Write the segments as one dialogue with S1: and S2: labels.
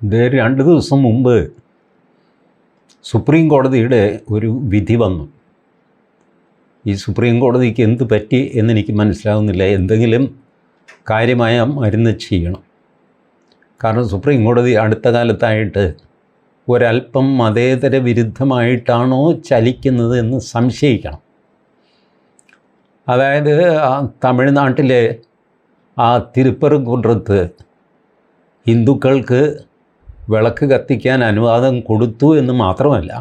S1: ഇത് 2 ദിവസം മുമ്പ് സുപ്രീം കോടതിയുടെ ഒരു വിധി വന്നു. ഈ സുപ്രീം കോടതിക്ക് എന്ത് പറ്റി എന്നെനിക്ക് മനസ്സിലാവുന്നില്ല. എന്തെങ്കിലും കാര്യമായ മരുന്ന് ചെയ്യണം. കാരണം സുപ്രീം കോടതി അടുത്ത കാലത്തായിട്ട് ഒരല്പം മതേതര വിരുദ്ധമായിട്ടാണോ ചലിക്കുന്നത് എന്ന് സംശയിക്കണം. അതായത് തമിഴ്നാട്ടിലെ തിരുപ്പരംകുன்றത്ത് ഹിന്ദുക്കൾക്ക് വിളക്ക് കത്തിക്കാൻ അനുവാദം കൊടുത്തു എന്ന് മാത്രമല്ല,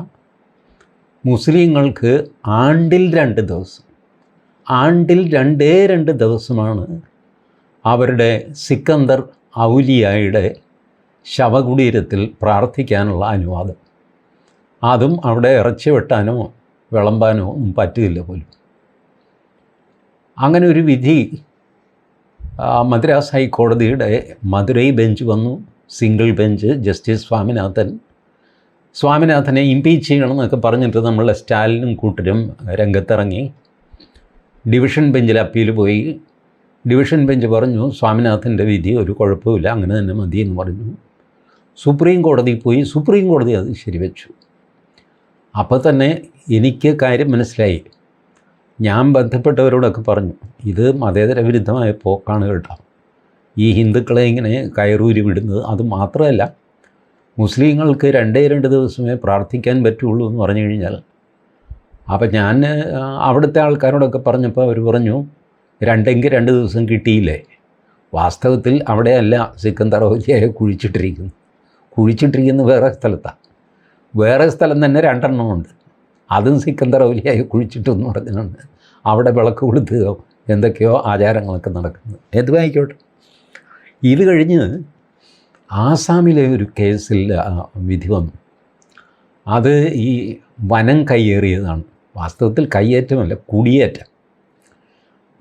S1: മുസ്ലിങ്ങൾക്ക് ആണ്ടിൽ 2 ദിവസം, ആണ്ടിൽ 2 ദിവസമാണ് അവരുടെ സിക്കന്ദർ ഔലിയായുടെ ശവകുടീരത്തിൽ പ്രാർത്ഥിക്കാനുള്ള അനുവാദം. അതും അവിടെ ഇറച്ചി വെട്ടാനോ വിളമ്പാനോ ഒന്നും പറ്റില്ല പോലും. അങ്ങനെ ഒരു വിധി മദ്രാസ് ഹൈക്കോടതിയുടെ മധുരൈ ബെഞ്ച് വന്നു. Single bench. ജസ്റ്റിസ് സ്വാമിനാഥനെ ഇംപീച്ച് ചെയ്യണമെന്നൊക്കെ പറഞ്ഞിട്ട് നമ്മളെ സ്റ്റാലിനും കൂട്ടരും രംഗത്തിറങ്ങി. ഡിവിഷൻ ബെഞ്ചിൽ അപ്പീൽ പോയി. ഡിവിഷൻ ബെഞ്ച് പറഞ്ഞു സ്വാമിനാഥൻ്റെ വിധി ഒരു കുഴപ്പമില്ല, അങ്ങനെ തന്നെ മതി എന്ന് പറഞ്ഞു. സുപ്രീം കോടതി പോയി. സുപ്രീം കോടതി അത് ശരിവെച്ചു. അപ്പോൾ തന്നെ എനിക്ക് കാര്യം മനസ്സിലായി. ഞാൻ ബന്ധപ്പെട്ടവരോടൊക്കെ പറഞ്ഞു, ഇത് മതേതര വിരുദ്ധമായ പോക്കാണ് കേട്ടോ. ഈ ഹിന്ദുക്കളെ ഇങ്ങനെ കയറൂരി വിടുന്നത്. അത് മാത്രമല്ല, മുസ്ലിങ്ങൾക്ക് 2 ദിവസമേ പ്രാർത്ഥിക്കാൻ പറ്റുള്ളൂ എന്ന് പറഞ്ഞു കഴിഞ്ഞാൽ, അപ്പം ഞാൻ അവിടുത്തെ ആൾക്കാരോടൊക്കെ പറഞ്ഞപ്പോൾ അവർ പറഞ്ഞു 2 ദിവസം കിട്ടിയില്ലേ. വാസ്തവത്തിൽ അവിടെയല്ല സിക്കന്ദർ ഔലിയായെ കുഴിച്ചിട്ടിരിക്കുന്നത് വേറെ സ്ഥലത്താണ്. വേറെ സ്ഥലം തന്നെ 2 ഉണ്ട്. അതും സിക്കന്ദർ ഔലിയായെ കുഴിച്ചിട്ടെന്ന് പറഞ്ഞാണ് അവിടെ വിളക്ക് കൊടുത്തുകയോ എന്തൊക്കെയോ ആചാരങ്ങളൊക്കെ നടക്കുന്നത്. എന്തുമായിക്കോട്ടെ. ഇത് കഴിഞ്ഞ് ആസാമിലെ ഒരു കേസിൽ വിധി വന്നു. അത് ഈ വനം കയ്യേറിയതാണ്. വാസ്തവത്തിൽ കയ്യേറ്റമല്ല, കുടിയേറ്റം.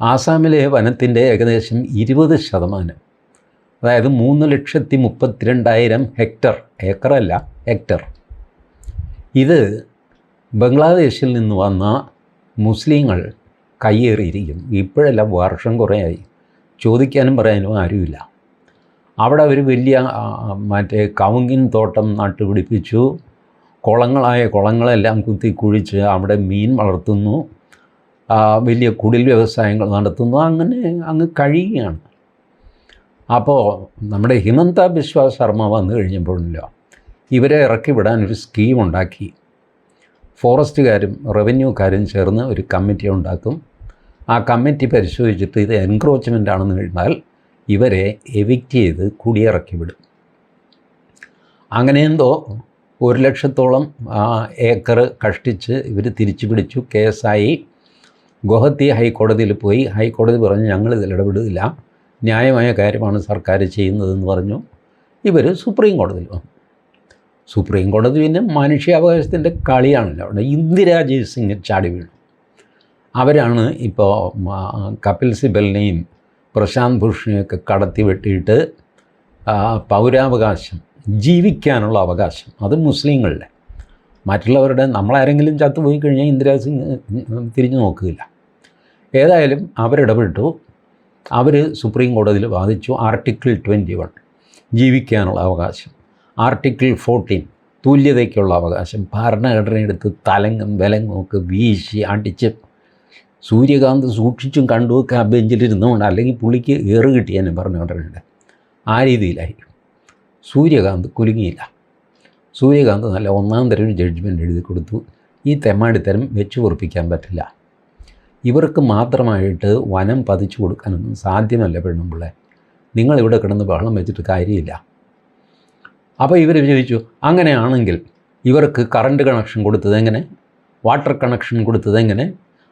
S1: ആസാമിലെ വനത്തിൻ്റെ ഏകദേശം 20%, അതായത് 3,32,000 ഹെക്ടർ, ഏക്കറല്ല ഹെക്ടർ, ഇത് ബംഗ്ലാദേശിൽ നിന്ന് വന്ന മുസ്ലിങ്ങൾ കയ്യേറിയിരിക്കുന്നു. ഇപ്പോഴല്ല, വർഷം കുറേയായി. ചോദിക്കാനും പറയാനും ആരുമില്ല. അവിടെ ഒരു വലിയ കവുങ്ങിൻ തോട്ടം നട്ടുപിടിപ്പിച്ചു. കുളങ്ങളെല്ലാം കുഴിച്ച് അവിടെ മീൻ വളർത്തുന്നു. വലിയ കുടിൽ വ്യവസായങ്ങൾ നടത്തുന്നു. അങ്ങനെ അങ്ങ് കഴിയുകയാണ്. അപ്പോൾ നമ്മുടെ ഹിമന്ത ബിശ്വ ശർമ്മ വന്നു കഴിഞ്ഞപ്പോഴല്ലോ ഇവരെ ഇറക്കി വിടാൻ ഒരു സ്കീം ഉണ്ടാക്കി. ഫോറസ്റ്റുകാരും റവന്യൂക്കാരും ചേർന്ന് ഒരു കമ്മിറ്റി ഉണ്ടാക്കും. ആ കമ്മിറ്റി പരിശോധിച്ചിട്ട് ഇത് എൻക്രോച്ച്മെൻ്റ് ആണെന്ന് കഴിഞ്ഞാൽ ഇവരെ എവിക്റ്റ് ചെയ്ത് കുടിയിറക്കി വിടും. അങ്ങനെ എന്തോ 1,00,000-ഓളം ഏക്കർ കഷ്ടിച്ച് ഇവർ തിരിച്ചു പിടിച്ചു. കേസായി. ഗുവാഹത്തി ഹൈക്കോടതിയിൽ പോയി. ഹൈക്കോടതി പറഞ്ഞു ഞങ്ങളിതിൽ ഇടപെടില്ല, ന്യായമായ കാര്യമാണ് സർക്കാർ ചെയ്യുന്നതെന്ന് പറഞ്ഞു. ഇവർ സുപ്രീം കോടതിയിൽ വന്നു. സുപ്രീം കോടതി പിന്നെ മനുഷ്യാവകാശത്തിൻ്റെ കളിയാണല്ലോ. അവിടെ ഇന്ദിരാജി സിംഗ് ചാടി വീണു. അവരാണ് ഇപ്പോൾ കപിൽ സിബലിനെയും പ്രശാന്ത് ഭൂഷണെയൊക്കെ കടത്തി വെട്ടിയിട്ട് പൗരാവകാശം, ജീവിക്കാനുള്ള അവകാശം, അത് മുസ്ലിങ്ങളുടെ, മറ്റുള്ളവരുടെ, നമ്മളാരെങ്കിലും ചത്തുപോയി കഴിഞ്ഞാൽ ഇന്ദിരാജി സിംഗ് തിരിഞ്ഞു നോക്കുകയില്ല. ഏതായാലും അവരിടപെട്ടു. അവർ സുപ്രീം കോടതിയിൽ വാദിച്ചു. ആർട്ടിക്കിൾ 21 ജീവിക്കാനുള്ള അവകാശം, ആർട്ടിക്കിൾ 14 തുല്യതയ്ക്കുള്ള അവകാശം, ഭരണഘടനയെടുത്ത് തലങ്ങും വിലങ്ങും ഒക്കെ വീശി അടിച്ച് സൂര്യകാന്ത് സൂക്ഷിച്ചും കണ്ടുമൊക്കെ ആ ബെഞ്ചിലിരുന്നുകൊണ്ട്, അല്ലെങ്കിൽ പുള്ളിക്ക് ഏറ് കിട്ടിയെന്ന് ഭരണഘടനയുടെ ആ രീതിയിലായി. സൂര്യകാന്ത് കുലുങ്ങിയില്ല. സൂര്യകാന്ത് നല്ല 1-ാം തരം ഒരു ജഡ്ജ്മെൻറ്റ് എഴുതി കൊടുത്തു. ഈ തെമ്മാടിത്തരം വെച്ച് പൊറപ്പിക്കാൻ പറ്റില്ല. ഇവർക്ക് മാത്രമായിട്ട് വനം പതിച്ചു കൊടുക്കാനൊന്നും സാധ്യമല്ല. പെണ്ണുമ്പിള്ളേ, നിങ്ങളിവിടെ കിടന്ന് ബഹളം വെച്ചിട്ട് കാര്യമില്ല. അപ്പോൾ ഇവർ ചോദിച്ചു, അങ്ങനെയാണെങ്കിൽ ഇവർക്ക് കറണ്ട് കണക്ഷൻ കൊടുത്തതെങ്ങനെ, വാട്ടർ കണക്ഷൻ കൊടുത്തതെങ്ങനെ,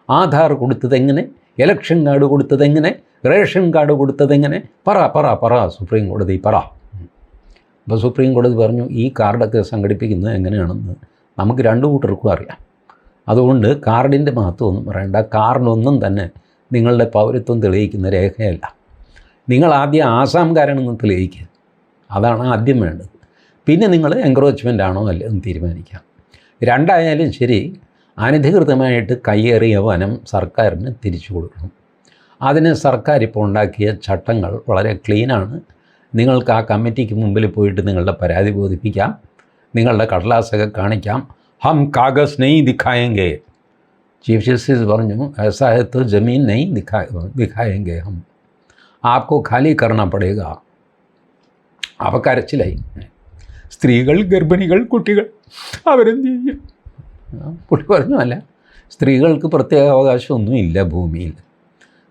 S1: ആധാർ കൊടുത്തതെങ്ങനെ, ഇലക്ഷൻ കാർഡ് കൊടുത്തതെങ്ങനെ, റേഷൻ കാർഡ് കൊടുത്തതെങ്ങനെ, പറ സുപ്രീം കോടതി പറ. അപ്പോൾ സുപ്രീം കോടതി പറഞ്ഞു, ഈ കാർഡൊക്കെ സംഘടിപ്പിക്കുന്നത് എങ്ങനെയാണെന്ന് നമുക്ക് 2 കൂട്ടർക്കും അറിയാം. അതുകൊണ്ട് കാർഡിൻ്റെ മഹത്വമൊന്നും പറയണ്ട. കാർഡൊന്നും തന്നെ നിങ്ങളുടെ പൗരത്വം തെളിയിക്കുന്ന രേഖയല്ല. നിങ്ങൾ ആദ്യം ആസാംകാരാണെന്ന് തെളിയിക്കുക. അതാണ് ആദ്യം വേണ്ടത്. പിന്നെ നിങ്ങൾ എൻക്രോച്ച്മെൻ്റ് ആണോ അല്ലെന്ന് തീരുമാനിക്കാം. 2 ശരി, അനധികൃതമായിട്ട് കയ്യേറിയ വനം സർക്കാരിന് തിരിച്ചു കൊടുക്കണം. അതിന് സർക്കാർ ഇപ്പോൾ ഉണ്ടാക്കിയ ചട്ടങ്ങൾ വളരെ ക്ലീനാണ്. നിങ്ങൾക്ക് ആ കമ്മിറ്റിക്ക് മുമ്പിൽ പോയിട്ട് നിങ്ങളുടെ പരാതി ബോധിപ്പിക്കാം, നിങ്ങളുടെ കടലാസൊക്കെ കാണിക്കാം. ഹം കാഗസ് നെയ് ദിഖായെങ്കെ. ചീഫ് ജസ്റ്റിസ് പറഞ്ഞു, ऐसा है तो ज़मीन नहीं दिखाएंगे हम, आपको खाली करना पड़ेगा. അവ കരച്ചിലായി. സ്ത്രീകൾ, ഗർഭിണികൾ, കുട്ടികൾ അവരെന്ത് ചെയ്യും? പുള്ളി പറഞ്ഞു, അല്ല, സ്ത്രീകൾക്ക് പ്രത്യേക അവകാശമൊന്നും ഇല്ല ഭൂമിയിൽ.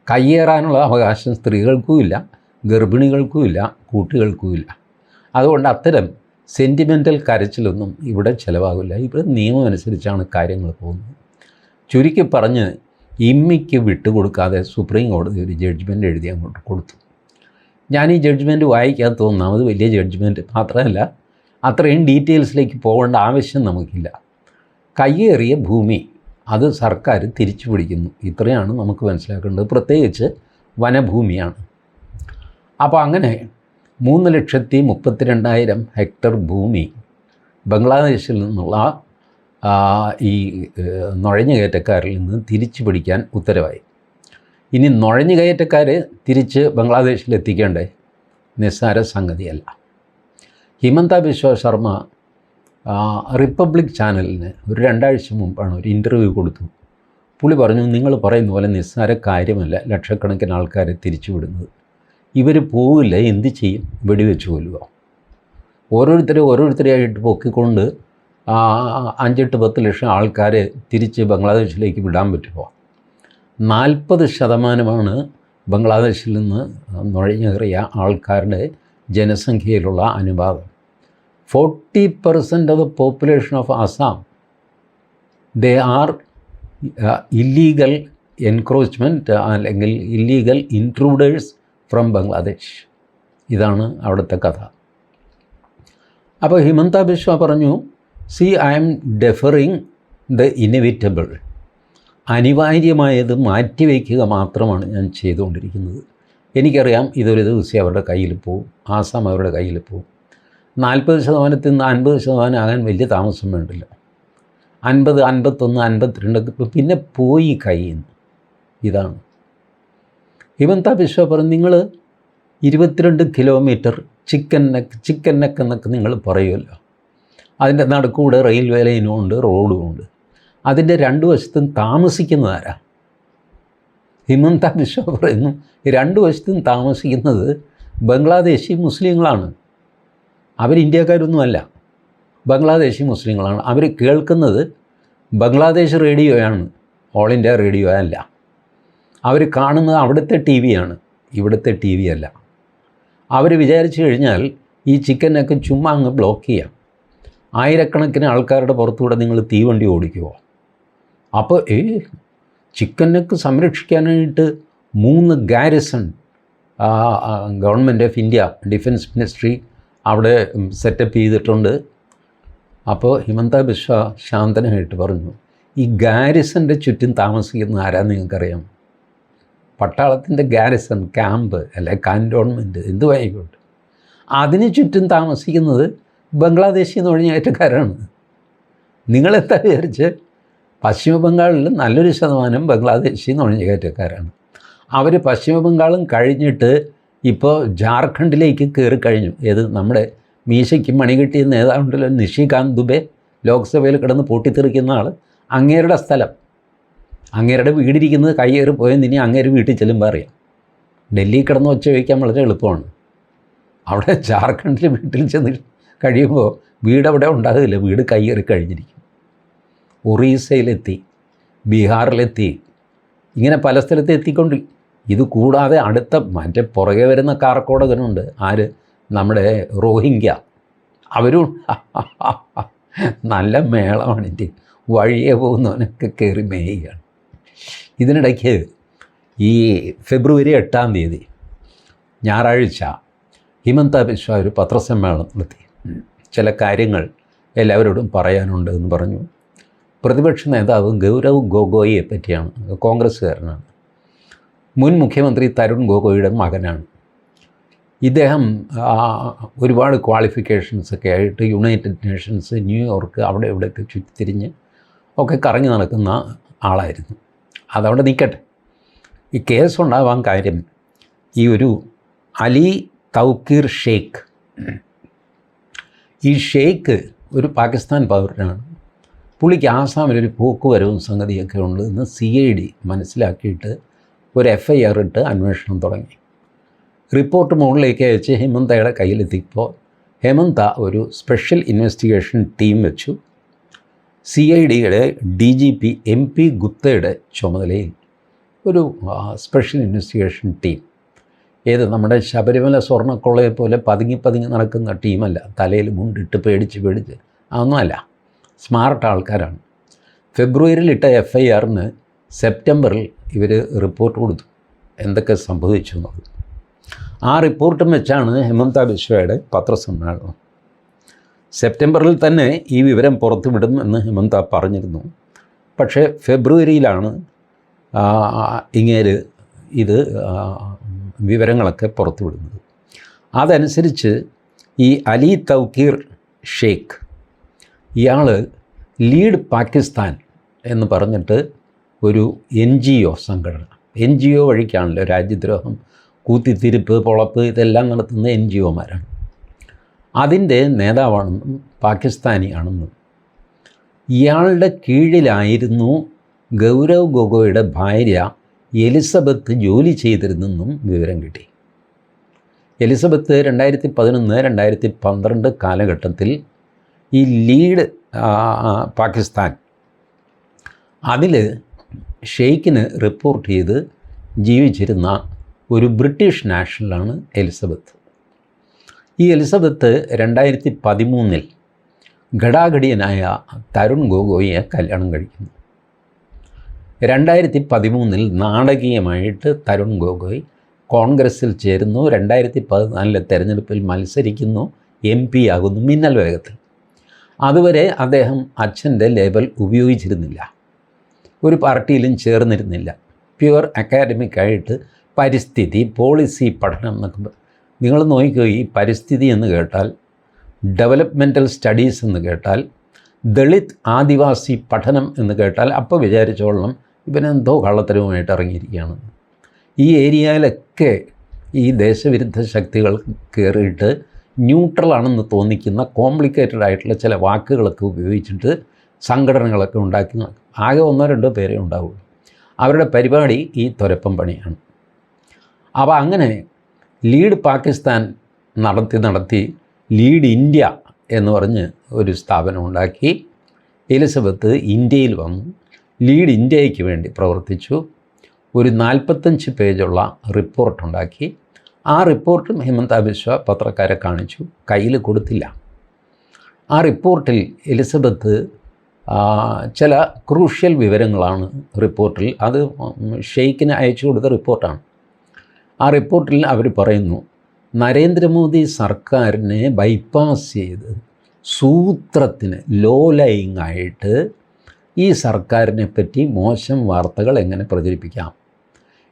S1: കയ്യേറാനുള്ള അവകാശം സ്ത്രീകൾക്കും ഇല്ല, ഗർഭിണികൾക്കും ഇല്ല, കുട്ടികൾക്കും ഇല്ല. അതുകൊണ്ട് അത്തരം സെൻറ്റിമെൻ്റൽ കരച്ചിലൊന്നും ഇവിടെ ചിലവാകില്ല. ഇവിടെ നിയമം അനുസരിച്ചാണ് കാര്യങ്ങൾ പോകുന്നത്. ചുരുക്കി പറഞ്ഞ് ഇമ്മിക്ക് വിട്ടുകൊടുക്കാതെ സുപ്രീം കോടതി ഒരു ജഡ്ജ്മെൻറ്റ് എഴുതി അങ്ങോട്ട് കൊടുത്തു. ഞാൻ ഈ ജഡ്ജ്മെൻറ്റ് വായിക്കാൻ തോന്നുന്നത് വലിയ ജഡ്ജ്മെൻറ്റ് മാത്രമല്ല, അത്രയും ഡീറ്റെയിൽസിലേക്ക് പോകേണ്ട ആവശ്യം നമുക്കില്ല. കയ്യേറിയ ഭൂമി അത് സർക്കാർ തിരിച്ചു പിടിക്കുന്നു, ഇത്രയാണ് നമുക്ക് മനസ്സിലാക്കേണ്ടത്. പ്രത്യേകിച്ച് വനഭൂമിയാണ്. അപ്പോൾ അങ്ങനെ 3,32,000 ഹെക്ടർ ഭൂമി ബംഗ്ലാദേശിൽ നിന്നുള്ള ഈ നുഴഞ്ഞുകയറ്റക്കാരിൽ നിന്ന് തിരിച്ചു പിടിക്കാൻ ഉത്തരവായി. ഇനി നുഴഞ്ഞുകയറ്റക്കാർ തിരിച്ച് ബംഗ്ലാദേശിലെത്തിക്കേണ്ടേ നിസ്സാര സംഗതിയല്ല. ഹിമന്ത ബിശ്വ ശർമ്മ റിപ്പബ്ലിക് ചാനലിന് ഒരു 2 ആഴ്ച മുമ്പാണ് ഒരു ഇൻ്റർവ്യൂ കൊടുത്തു. പുള്ളി പറഞ്ഞു, നിങ്ങൾ പറയുന്ന പോലെ നിസ്സാര കാര്യമല്ല ലക്ഷക്കണക്കിന് ആൾക്കാരെ തിരിച്ചു വിടുന്നത്. ഇവർ പോവില്ല, എന്ത് ചെയ്യും? വെടിവെച്ച് കൊല്ലുക. ഓരോരുത്തരെയായിട്ട് പൊക്കിക്കൊണ്ട് 5-10 ലക്ഷം ആൾക്കാരെ തിരിച്ച് ബംഗ്ലാദേശിലേക്ക് വിടാൻ പറ്റുമോ? 40% ബംഗ്ലാദേശിൽ നിന്ന് നുഴഞ്ഞേറിയ ആൾക്കാരുടെ ജനസംഖ്യയിലുള്ള അനുപാതം. 40% of the population of Assam, they are illegal encroachment അല്ലെങ്കിൽ ഇല്ലീഗൽ ഇൻട്രൂഡേഴ്സ് ഫ്രം ബംഗ്ലാദേശ്. ഇതാണ് അവിടുത്തെ കഥ. അപ്പോൾ ഹിമന്ത ബിശ്വ പറഞ്ഞു, ഐ ആം ഡെഫറിങ് ദ ഇന്നെവിറ്റബിൾ. അനിവാര്യമായത് മാറ്റിവെക്കുക മാത്രമാണ് ഞാൻ ചെയ്തുകൊണ്ടിരിക്കുന്നത്. എനിക്കറിയാം ഇതൊരു ദിവസം അവരുടെ കയ്യിൽ പോവും, ആസാം അവരുടെ കയ്യിൽ പോവും. 40% നിന്ന് 50% ആകാൻ വലിയ താമസം വേണ്ടില്ല. 50, 51, 52 പിന്നെ പോയി കയ്യിൽ നിന്ന്. ഇതാണ് ഹിമന്ത ബിശ്വ പറഞ്ഞു. നിങ്ങൾ 22 കിലോമീറ്റർ ചിക്കൻ നെക്ക് എന്നൊക്കെ നിങ്ങൾ പറയുമല്ലോ, അതിൻ്റെ നടുക്കൂടെ റെയിൽവേ ലൈനും ഉണ്ട്, റോഡും ഉണ്ട്. അതിൻ്റെ 2 വശത്തും താമസിക്കുന്നതാരാ? ഹിമന്ത ബിശ്വ പറയുന്നു, 2 വശത്തും താമസിക്കുന്നത് ബംഗ്ലാദേശി മുസ്ലിങ്ങളാണ്. അവർ ഇന്ത്യക്കാരൊന്നുമല്ല, ബംഗ്ലാദേശി മുസ്ലിങ്ങളാണ്. അവർ കേൾക്കുന്നത് ബംഗ്ലാദേശ് റേഡിയോയാണ്, ഓൾ ഇന്ത്യ റേഡിയോ അല്ല. അവർ കാണുന്നത് അവിടുത്തെ ടി വിയാണ്, ഇവിടുത്തെ ടി വി അല്ല. അവർ വിചാരിച്ചു കഴിഞ്ഞാൽ ഈ ചിക്കനൊക്കെ ചുമ്മാ അങ്ങ് ബ്ലോക്ക് ചെയ്യാം. ആയിരക്കണക്കിന് ആൾക്കാരുടെ പുറത്തുകൂടെ നിങ്ങൾ തീവണ്ടി ഓടിക്കുമോ? അപ്പോൾ ചിക്കനൊക്കെ സംരക്ഷിക്കാനായിട്ട് 3 Garrison government of India defence ministry അവിടെ സെറ്റപ്പ് ചെയ്തിട്ടുണ്ട്. അപ്പോൾ ഹിമന്ത ബിശ്വ ശാന്തനായിട്ട് പറഞ്ഞു, ഈ ഗാരിസൻ്റെ ചുറ്റും താമസിക്കുന്ന ആരാന്ന് നിങ്ങൾക്കറിയാം? പട്ടാളത്തിൻ്റെ ഗാരിസൺ ക്യാമ്പ് അല്ലെ കാൻറ്റോൺമെൻറ്റ് എന്തുമായിക്കോട്ടെ, അതിന് ചുറ്റും താമസിക്കുന്നത് ബംഗ്ലാദേശി നുഴഞ്ഞുകയറ്റക്കാരാണ്. നിങ്ങളെന്താ വിചാരിച്ച്? പശ്ചിമ ബംഗാളിൽ നല്ലൊരു ശതമാനം ബംഗ്ലാദേശി നുഴഞ്ഞുകയറ്റക്കാരാണ്. അവർ പശ്ചിമ ബംഗാളും കഴിഞ്ഞിട്ട് ഇപ്പോൾ ജാർഖണ്ഡിലേക്ക് കയറി കഴിഞ്ഞു. ഏത് നമ്മുടെ മീശയ്ക്ക് മണി കിട്ടിയ നേതാവുണ്ടല്ലോ നിഷികാന്ത് ദുബെ, ലോക്സഭയിൽ കിടന്ന് പൊട്ടിത്തെറിക്കുന്ന ആൾ, അങ്ങേരുടെ സ്ഥലം, അങ്ങേരുടെ വീടിരിക്കുന്നത് കയ്യേറി പോയെന്ന് ഇനി അങ്ങേര് വീട്ടിൽ ചെല്ലുമ്പോൾ അറിയാം. ഡൽഹി കിടന്ന് ഒച്ച വയ്ക്കാൻ വളരെ എളുപ്പമാണ്. അവിടെ ജാർഖണ്ഡിൽ വീട്ടിൽ ചെന്ന് കഴിയുമ്പോൾ വീടവിടെ ഉണ്ടാകില്ല, വീട് കയ്യേറി കഴിഞ്ഞിരിക്കും. ഒറീസയിലെത്തി, ബീഹാറിലെത്തി, ഇങ്ങനെ പല സ്ഥലത്ത് എത്തിക്കൊണ്ട്. ഇത് കൂടാതെ അടുത്ത മറ്റേ പുറകെ വരുന്ന കാർക്കോടകനുണ്ട്, ആര്? നമ്മുടെ റോഹിംഗ്യ. അവരും നല്ല മേളമാണ്. എൻ്റെ വഴിയെ പോകുന്നവനൊക്കെ കയറി മേയുകയാണ്. ഇതിനിടയ്ക്ക് ഈ ഫെബ്രുവരി 8-ാം തീയതി ഞായറാഴ്ച ഹിമന്ത ബിശ്വ ഒരു പത്രസമ്മേളനം നടത്തി. ചില കാര്യങ്ങൾ എല്ലാവരോടും പറയാനുണ്ട് എന്ന് പറഞ്ഞു. പ്രതിപക്ഷ നേതാവ് ഗൗരവ് ഗൊഗോയിയെ പറ്റിയാണ്. കോൺഗ്രസ്സുകാരനാണ്. മുൻ മുഖ്യമന്ത്രി തരുൺ ഗൊഗോയിയുടെ മകനാണ്. ഇദ്ദേഹം ഒരുപാട് ക്വാളിഫിക്കേഷൻസൊക്കെ ആയിട്ട് യുണൈറ്റഡ് നേഷൻസ്, ന്യൂയോർക്ക്, അവിടെ ഇവിടെയൊക്കെ ചുറ്റിത്തിരിഞ്ഞ് ഒക്കെ കറങ്ങി നടക്കുന്ന ആളായിരുന്നു. അതവിടെ നിൽക്കട്ടെ. ഈ കേസുണ്ടാവാൻ കാര്യം, ഈ ഒരു അലി തൗക്കീർ ഷെയ്ഖ്. ഈ ഷെയ്ഖ് ഒരു പാകിസ്ഥാൻ പൗരനാണ്. പുള്ളിക്ക് ആസാമിലൊരു പോക്കുവരവും സംഗതിയൊക്കെ ഉണ്ട് എന്ന് CID മനസ്സിലാക്കിയിട്ട് ഒരു FIR ഇട്ട് അന്വേഷണം തുടങ്ങി. റിപ്പോർട്ട് മുകളിലേക്ക് അയച്ച് ഹിമന്തയുടെ കയ്യിലെത്തിയപ്പോൾ ഹേമന്ത ഒരു സ്പെഷ്യൽ ഇൻവെസ്റ്റിഗേഷൻ ടീം വെച്ചു. CIDയുടെ DGP MP ഗുപ്തയുടെ ചുമതലയിൽ ഒരു സ്പെഷ്യൽ ഇൻവെസ്റ്റിഗേഷൻ ടീം. നമ്മുടെ ശബരിമല സ്വർണ്ണക്കൊള്ളയെ പോലെ പതുങ്ങി നടക്കുന്ന ടീമല്ല, തലയിൽ മുണ്ടിട്ട് പേടിച്ച് അതൊന്നുമല്ല, സ്മാർട്ട് ആൾക്കാരാണ്. ഫെബ്രുവരിയിൽ ഇട്ട FIRന് സെപ്റ്റംബറിൽ ഇവർ റിപ്പോർട്ട് കൊടുത്തു എന്തൊക്കെ സംഭവിച്ചു എന്നുള്ളത്. ആ റിപ്പോർട്ടും വെച്ചാണ് ഹിമന്ത ബിശ്വയുടെ പത്രസമ്മേളനം. സെപ്റ്റംബറിൽ തന്നെ ഈ വിവരം പുറത്തുവിടും എന്ന് ഹിമന്ത പറഞ്ഞിരുന്നു. പക്ഷേ ഫെബ്രുവരിയിലാണ് ഇങ്ങേര് ഇത് വിവരങ്ങളൊക്കെ പുറത്തുവിടുന്നത്. അതനുസരിച്ച് ഈ അലി തൗക്കീർ ഷെയ്ഖ് ഇയാൾ ലീഡ് പാകിസ്ഥാൻ എന്ന് പറഞ്ഞിട്ട് ഒരു NGO സംഘടന, NGO വഴിക്കാണല്ലോ രാജ്യദ്രോഹം, കൂത്തിത്തിരിപ്പ്, പൊളപ്പ് ഇതെല്ലാം നടത്തുന്ന NGOമാരാണ്. അതിൻ്റെ നേതാവാണെന്നും പാകിസ്ഥാനിയാണെന്നും ഇയാളുടെ കീഴിലായിരുന്നു ഗൗരവ് ഗൊഗോയുടെ ഭാര്യ എലിസബത്ത് ജോലി ചെയ്തിരുന്നെന്നും വിവരം കിട്ടി. എലിസബത്ത് 2011, 2012 കാലഘട്ടത്തിൽ ഈ ലീഡ് പാകിസ്ഥാൻ അതിൽ ഷെയ്ഖിന് റിപ്പോർട്ട് ചെയ്ത് ജീവിച്ചിരുന്ന ഒരു ബ്രിട്ടീഷ് നാഷണലാണ് എലിസബത്ത്. ഈ എലിസബത്ത് 2013 ഘടാഘടിയനായ തരുൺ ഗൊഗോയിയെ കല്യാണം കഴിക്കുന്നു. 2013 നാടകീയമായിട്ട് തരുൺ ഗൊഗോയ് കോൺഗ്രസ്സിൽ ചേരുന്നു. 2014 തെരഞ്ഞെടുപ്പിൽ മത്സരിക്കുന്നു, MP ആകുന്നു മിന്നൽ വേഗത്തിൽ. അതുവരെ അദ്ദേഹം അച്ഛൻ്റെ ലേബൽ ഉപയോഗിച്ചിരുന്നില്ല, ഒരു പാർട്ടിയിലും ചേർന്നിരുന്നില്ല. പ്യുവർ അക്കാഡമിക്കായിട്ട് പരിസ്ഥിതി, പോളിസി പഠനം എന്നൊക്കെ. നിങ്ങൾ നോക്കിക്കോ, ഈ പരിസ്ഥിതി എന്ന് കേട്ടാൽ, ഡെവലപ്മെൻറ്റൽ സ്റ്റഡീസ് എന്ന് കേട്ടാൽ, ദളിത് ആദിവാസി പഠനം എന്ന് കേട്ടാൽ അപ്പോൾ വിചാരിച്ചോളണം ഇവനെന്തോ കള്ളത്തരവുമായിട്ട് ഇറങ്ങിയിരിക്കുകയാണ്. ഈ ഏരിയയിലൊക്കെ ഈ ദേശവിരുദ്ധ ശക്തികൾ കയറിയിട്ട് ന്യൂട്രലാണെന്ന് തോന്നിക്കുന്ന കോംപ്ലിക്കേറ്റഡ് ആയിട്ടുള്ള ചില വാക്കുകളൊക്കെ ഉപയോഗിച്ചിട്ട് സംഘടനകളൊക്കെ ഉണ്ടാക്കി. ആകെ 1-2 പേരേ ഉണ്ടാവുള്ളൂ. അവരുടെ പരിപാടി ഈ തുരപ്പം പണിയാണ്. അപ്പോൾ അങ്ങനെ ലീഡ് പാകിസ്ഥാൻ നടത്തി ലീഡ് ഇന്ത്യ എന്ന് പറഞ്ഞ് ഒരു സ്ഥാപനം ഉണ്ടാക്കി. എലിസബത്ത് ഇന്ത്യയിൽ വന്നു ലീഡ് ഇന്ത്യയ്ക്ക് വേണ്ടി പ്രവർത്തിച്ചു. ഒരു 45 പേജുള്ള റിപ്പോർട്ടുണ്ടാക്കി. ആ റിപ്പോർട്ടും ഹിമന്ത ബിശ്വ പത്രക്കാരെ കാണിച്ചു, കയ്യിൽ കൊടുത്തില്ല. ആ റിപ്പോർട്ടിൽ എലിസബത്ത് ചില ക്രൂഷ്യൽ വിവരങ്ങളാണ് റിപ്പോർട്ടിൽ. അത് ഷെയ്ഖിന് അയച്ചു കൊടുത്ത റിപ്പോർട്ടാണ്. ആ റിപ്പോർട്ടിൽ അവർ പറയുന്നു, നരേന്ദ്രമോദി സർക്കാരിനെ ബൈപ്പാസ് ചെയ്ത് സൂത്രത്തിന് ലോലയിങ് ആയിട്ട് ഈ സർക്കാരിനെ പറ്റി മോശം വാർത്തകൾ എങ്ങനെ പ്രചരിപ്പിക്കാം,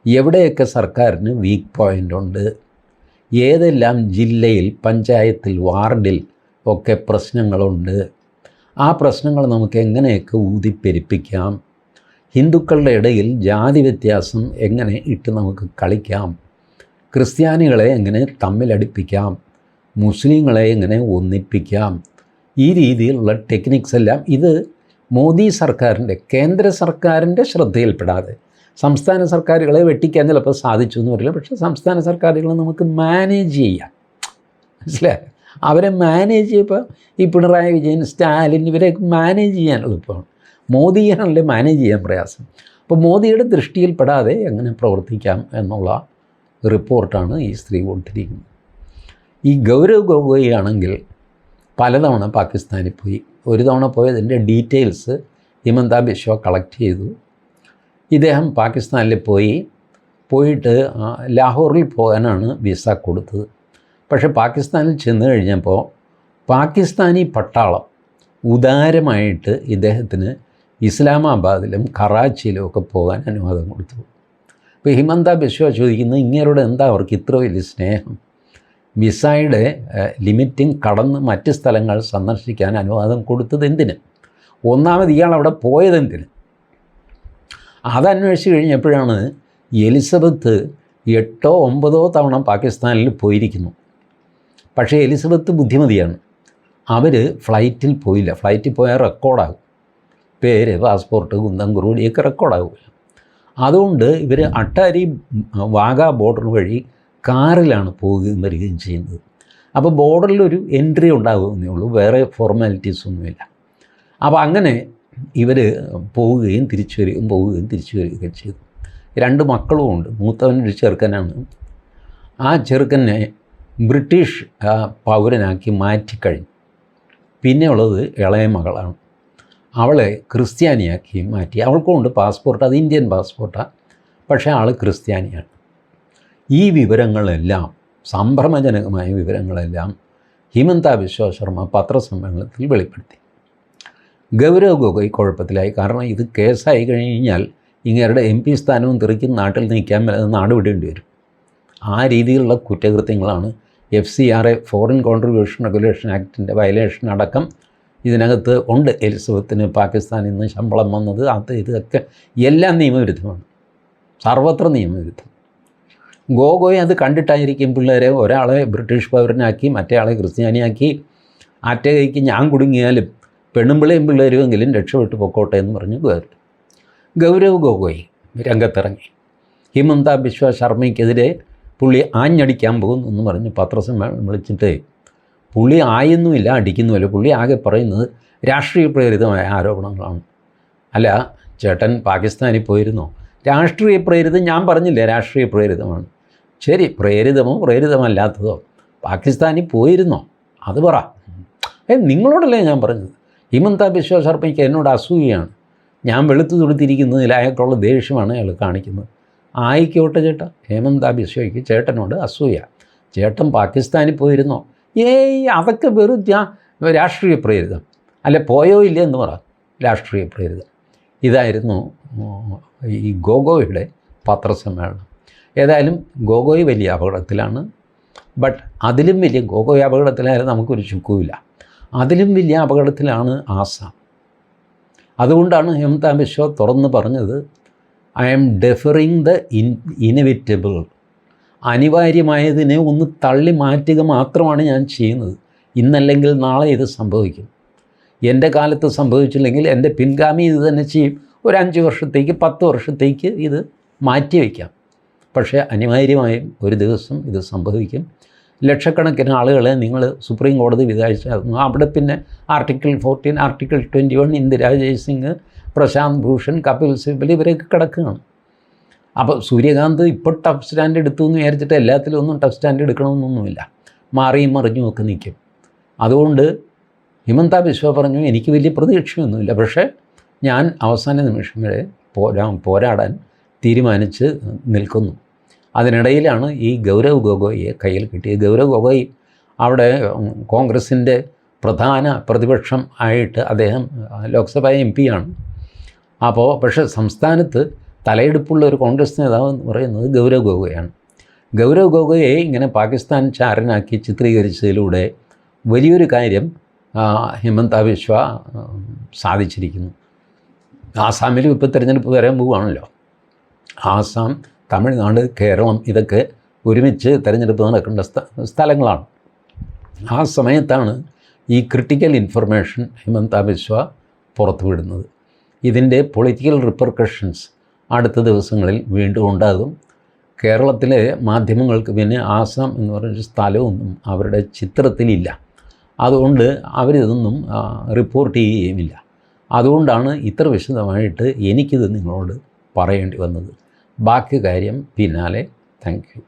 S1: എവിടെയൊക്കെ സർക്കാരിന് വീക്ക് പോയിൻ്റ് ഉണ്ട്, ഏതെല്ലാം ജില്ലയിൽ, പഞ്ചായത്തിൽ, വാർഡിൽ ഒക്കെ പ്രശ്നങ്ങളുണ്ട്, ആ പ്രശ്നങ്ങൾ നമുക്ക് എങ്ങനെയൊക്കെ ഊതിപ്പെരിപ്പിക്കാം, ഹിന്ദുക്കളുടെ ഇടയിൽ ജാതി വ്യത്യാസം എങ്ങനെ ഇട്ട് നമുക്ക് കളിക്കാം, ക്രിസ്ത്യാനികളെ എങ്ങനെ തമ്മിലടിപ്പിക്കാം, മുസ്ലിങ്ങളെ എങ്ങനെ ഒന്നിപ്പിക്കാം, ഈ രീതിയിലുള്ള ടെക്നിക്സ് എല്ലാം ഇത് മോദി സർക്കാരിൻ്റെ, കേന്ദ്ര സർക്കാരിൻ്റെ ശ്രദ്ധയിൽപ്പെടാതെ, സംസ്ഥാന സർക്കാരുകളെ വെട്ടിക്കാൻ ചിലപ്പോൾ സാധിച്ചു എന്ന് വരില്ല, പക്ഷേ സംസ്ഥാന സർക്കാരുകളെ നമുക്ക് മാനേജ് ചെയ്യാം. മനസ്സിലായി? അവരെ മാനേജ് ചെയ്യുമ്പോൾ ഈ പിണറായി വിജയൻ, സ്റ്റാലിൻ ഇവരെയൊക്കെ മാനേജ് ചെയ്യാൻ എളുപ്പമാണ്. മോദിയാണല്ലേ മാനേജ് ചെയ്യാൻ പ്രയാസം. അപ്പോൾ മോദിയുടെ ദൃഷ്ടിയിൽപ്പെടാതെ എങ്ങനെ പ്രവർത്തിക്കാം എന്നുള്ള റിപ്പോർട്ടാണ് ഈ സ്ത്രീ കൊണ്ടിരിക്കുന്നത്. ഈ ഗൗരവ് ഗൊഗോയി ആണെങ്കിൽ പലതവണ പാകിസ്ഥാനിൽ പോയി. ഒരു തവണ പോയതിൻ്റെ ഡീറ്റെയിൽസ് ഹിമന്ത ബിശ്വ കളക്ട് ചെയ്തു. ഇദ്ദേഹം പാകിസ്ഥാനിൽ പോയിട്ട് ലാഹോറിൽ പോകാനാണ് വിസ കൊടുത്തത്. പക്ഷേ പാകിസ്ഥാനിൽ ചെന്ന് കഴിഞ്ഞപ്പോൾ പാകിസ്ഥാനി പട്ടാളം ഉദാരമായിട്ട് ഇദ്ദേഹത്തിന് ഇസ്ലാമാബാദിലും കറാച്ചിയിലും ഒക്കെ പോകാൻ അനുവാദം കൊടുത്തു. ഇപ്പോൾ ഹിമന്ത ബിശ്വ ചോദിക്കുന്നത്, ഇങ്ങേരോട് എന്താ അവർക്ക് ഇത്ര വലിയ സ്നേഹം? വിസയുടെ ലിമിറ്റിംഗ് കടന്ന് മറ്റ് സ്ഥലങ്ങൾ സന്ദർശിക്കാൻ അനുവാദം കൊടുത്തത് എന്തിന്? ഒന്നാമത് ഇയാൾ അവിടെ പോയതെന്തിന്? അതന്വേഷിച്ച് കഴിഞ്ഞപ്പോഴാണ് എലിസബത്ത് 8-9 തവണ പാകിസ്ഥാനിൽ പോയിരിക്കുന്നു. പക്ഷേ എലിസബത്ത് ബുദ്ധിമതിയാണ്. അവർ ഫ്ലൈറ്റിൽ പോയില്ല. ഫ്ലൈറ്റിൽ പോയാൽ റെക്കോർഡാകും, പേര്, പാസ്പോർട്ട്, കുന്തം, കുറുവടിയൊക്കെ റെക്കോർഡാകില്ല. അതുകൊണ്ട് ഇവർ അട്ടാരി വാഗാ ബോർഡർ വഴി കാറിലാണ് പോവുകയും വരികയും ചെയ്യുന്നത്. അപ്പോൾ ബോർഡറിലൊരു എൻട്രി ഉണ്ടാകുമെന്നേ ഉള്ളൂ, വേറെ ഫോർമാലിറ്റീസ് ഒന്നുമില്ല. അപ്പോൾ അങ്ങനെ ഇവർ പോവുകയും തിരിച്ചു വരികയും പോവുകയും തിരിച്ചു വരികയും ചെയ്തു. 2 മക്കളുമുണ്ട്. മൂത്തവനൊരു ചെറുക്കനാണ്. ആ ചെറുക്കനെ ബ്രിട്ടീഷ് പൗരനാക്കി മാറ്റിക്കഴിഞ്ഞു. പിന്നെയുള്ളത് ഇളയ മകളാണ്. അവളെ ക്രിസ്ത്യാനിയാക്കി മാറ്റി. അവൾക്കുമുണ്ട് പാസ്പോർട്ട്, അത് ഇന്ത്യൻ പാസ്പോർട്ടാണ്, പക്ഷേ ആൾ ക്രിസ്ത്യാനിയാണ്. ഈ വിവരങ്ങളെല്ലാം, സംഭ്രമജനകമായ വിവരങ്ങളെല്ലാം ഹിമന്ത ബിശ്വ ശർമ്മ പത്രസമ്മേളനത്തിൽ വെളിപ്പെടുത്തി. ഗൗരവ് ഗൊഗോയ് കുഴപ്പത്തിലായി. കാരണം ഇത് കേസായി കഴിഞ്ഞാൽ ഇങ്ങേരുടെ MP സ്ഥാനവും തെറിക്കും, നാട്ടിൽ നിൽക്കാൻ മേലെ നാട് വിടേണ്ടി വരും. ആ രീതിയിലുള്ള കുറ്റകൃത്യങ്ങളാണ് FCRA ഫോറിൻ കോൺട്രിബ്യൂഷൻ റെഗുലേഷൻ ആക്ടിൻ്റെ വയലേഷൻ അടക്കം ഇതിനകത്ത് ഉണ്ട്. എലിസബത്തിന് പാകിസ്ഥാനിൽ നിന്ന് ശമ്പളം വന്നത്, അത് ഇതൊക്കെ എല്ലാം നിയമവിരുദ്ധമാണ്, സർവത്ര നിയമവിരുദ്ധം. ഗോഗോയ് അത് കണ്ടിട്ടായിരിക്കും പിള്ളേരെ ഒരാളെ ബ്രിട്ടീഷ് പൗരനാക്കി മറ്റേയാളെ ക്രിസ്ത്യാനിയാക്കി, ആറ്റ കൈക്ക് ഞാൻ കുടുങ്ങിയാലും പെണ്ണുമ്പിളയും പിള്ളേരുമെങ്കിലും രക്ഷപ്പെട്ടു പൊക്കോട്ടെ എന്ന് പറഞ്ഞു ഗൗരവ് ഗൊഗോയ് രംഗത്തിറങ്ങി. ഹിമന്ത ബിശ്വ ശർമ്മയ്ക്കെതിരെ പുള്ളി ആഞ്ഞടിക്കാൻ പോകുന്നു എന്ന് പറഞ്ഞ് പത്രസമ്മേളനം വിളിച്ചിട്ട് പുള്ളി ആയൊന്നുമില്ല, അടിക്കുന്നുമില്ല. പുള്ളി ആകെ പറയുന്നത് രാഷ്ട്രീയ പ്രേരിതമായ ആരോപണങ്ങളാണ്. അല്ല ചേട്ടൻ പാകിസ്ഥാനിൽ പോയിരുന്നോ? രാഷ്ട്രീയ പ്രേരിതം ഞാൻ പറഞ്ഞില്ലേ, രാഷ്ട്രീയ പ്രേരിതമാണ്. ശരി, പ്രേരിതമോ പ്രേരിതമല്ലാത്തതോ, പാകിസ്ഥാനിൽ പോയിരുന്നോ അത് പറ. നിങ്ങളോടല്ലേ ഞാൻ പറഞ്ഞത്. ഹിമന്ത ബിശ്വ ശർമ്മയ്ക്ക് എന്നോട് അസൂയയാണ്. ഞാൻ വെളുത്തു തൊടുത്തിരിക്കുന്നതിൽ അയാൾക്കുള്ള ദേഷ്യമാണ് അയാൾ കാണിക്കുന്നത്. ആയിക്കോട്ടെ ചേട്ടാ, ഹിമന്ത ബിശ്വയ്ക്ക് ചേട്ടനോട് അസൂയ. ചേട്ടൻ പാകിസ്ഥാനിൽ പോയിരുന്നോ? അതൊക്കെ വെറും രാഷ്ട്രീയ പ്രേരിതം. അല്ലെ പോയോ ഇല്ല എന്ന് പറ, രാഷ്ട്രീയ പ്രേരിതം. ഇതായിരുന്നു ഈ ഗോഗോയുടെ പത്രസമ്മേളനം. ഏതായാലും ഗോഗോയ് വലിയ അപകടത്തിലാണ്. ബട്ട് അതിലും വലിയ, ഗോഗോയ് അപകടത്തിലായാലും നമുക്കൊരു ചുക്കുമില്ല, അതിലും വലിയ അപകടത്തിലാണ് ആസാം. അതുകൊണ്ടാണ് ഹിമന്ത ബിശ്വ തുറന്ന് പറഞ്ഞത്, ഐ ആം ഡെഫറിങ് ദ ഇനെവിറ്റബിൾ. അനിവാര്യമായതിനെ ഒന്ന് തള്ളി മാറ്റുക മാത്രമാണ് ഞാൻ ചെയ്യുന്നത്. ഇന്നല്ലെങ്കിൽ നാളെ ഇത് സംഭവിക്കും. എൻ്റെ കാലത്ത് സംഭവിച്ചില്ലെങ്കിൽ എൻ്റെ പിൻഗാമി ഇത് തന്നെ ചെയ്യും. ഒരു 5 വർഷത്തേക്ക് 10 വർഷത്തേക്ക് ഇത് മാറ്റിവെക്കാം. പക്ഷേ അനിവാര്യമായും ഒരു ദിവസം ഇത് സംഭവിക്കും. ലക്ഷക്കണക്കിന് ആളുകളെ നിങ്ങൾ സുപ്രീം കോടതി വിചാരിച്ചായിരുന്നു. അവിടെ പിന്നെ ആർട്ടിക്കിൾ 14, ആർട്ടിക്കിൾ 21, ഇന്ദിരാ ജയ്സിംഗ്, പ്രശാന്ത് ഭൂഷൺ, കപിൽ സിബൽ ഇവരൊക്കെ കിടക്കുകയാണ്. അപ്പോൾ സൂര്യകാന്ത് ഇപ്പോൾ ടഫ് സ്റ്റാൻഡ് എടുത്തു എന്ന് വിചാരിച്ചിട്ട് എല്ലാത്തിലും ഒന്നും ടഫ് സ്റ്റാൻഡ് എടുക്കണമെന്നൊന്നുമില്ല. മാറിയും മറിഞ്ഞും ഒക്കെ നിൽക്കും. അതുകൊണ്ട് ഹിമന്ത ബിശ്വ പറഞ്ഞു, എനിക്ക് വലിയ പ്രതീക്ഷയൊന്നുമില്ല, പക്ഷേ ഞാൻ അവസാന നിമിഷം വരെ പോരാടാൻ തീരുമാനിച്ച് നിൽക്കുന്നു. അതിനിടയിലാണ് ഈ ഗൗരവ് ഗൊഗോയിയെ കയ്യിൽ കിട്ടിയത്. ഗൗരവ് ഗൊഗോയ് അവിടെ കോൺഗ്രസിൻ്റെ പ്രധാന പ്രതിപക്ഷം ആയിട്ട് അദ്ദേഹം ലോക്സഭ MP ആണ്. അപ്പോൾ പക്ഷേ സംസ്ഥാനത്ത് തലയെടുപ്പുള്ള ഒരു കോൺഗ്രസ് നേതാവ് എന്ന് പറയുന്നത് ഗൗരവ് ഗൊഗോയാണ്. ഗൗരവ് ഗൊഗോയെ ഇങ്ങനെ പാകിസ്ഥാൻ ചാരനാക്കി ചിത്രീകരിച്ചതിലൂടെ വലിയൊരു കാര്യം ഹിമന്ത ബിശ്വ സാധിച്ചിരിക്കുന്നു. ആസാമിലും ഇപ്പോൾ തിരഞ്ഞെടുപ്പ് വരാൻ പോവുകയാണല്ലോ. ആസാം, തമിഴ്നാട്, കേരളം ഇതൊക്കെ ഒരുമിച്ച് തിരഞ്ഞെടുപ്പ് നടക്കേണ്ട സ്ഥലങ്ങളാണ്. ആ സമയത്താണ് ഈ ക്രിട്ടിക്കൽ ഇൻഫർമേഷൻ ഹിമന്ത ബിശ്വ പുറത്തുവിടുന്നത്. ഇതിൻ്റെ പൊളിറ്റിക്കൽ റിപ്പർക്കഷൻസ് അടുത്ത ദിവസങ്ങളിൽ വീണ്ടും ഉണ്ടാകും. കേരളത്തിലെ മാധ്യമങ്ങൾക്ക് പിന്നെ ആസാം എന്ന് പറഞ്ഞൊരു സ്ഥലമൊന്നും അവരുടെ ചിത്രത്തിലില്ല. അതുകൊണ്ട് അവരിതൊന്നും റിപ്പോർട്ട് ചെയ്യുകയുമില്ല. അതുകൊണ്ടാണ് ഇത്ര വിശദമായിട്ട് എനിക്കിത് നിങ്ങളോട് പറയേണ്ടി വന്നത്. ബാക്കി കാര്യം പിന്നാലെ. Thank you.